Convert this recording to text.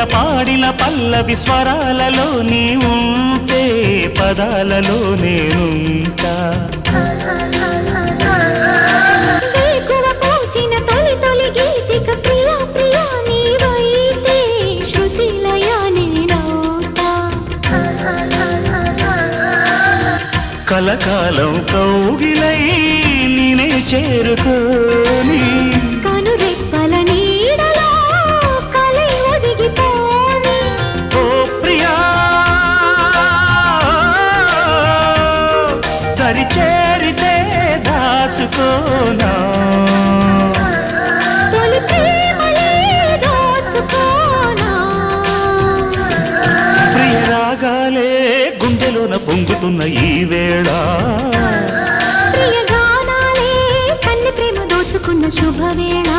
పాడిన పల్లవి స్వరాలలో నీ ఉంటే పదాలలో నేనుంటా కలకాలం కౌగిలై నేనే చేరుకోని కనురెప్పల నీడలో కలై ఒదిగిపోని ఓ ప్రియా దరి చేరితే దాచుకోనా తొలి ప్రేమలే దోచుకోనా ప్రియ రాగాలే గుండెలోన పొంగుతున్న ఈ వేళ ప్రియ గానాలే కన్నె ప్రేమ దోచుకున్న శుభవేళ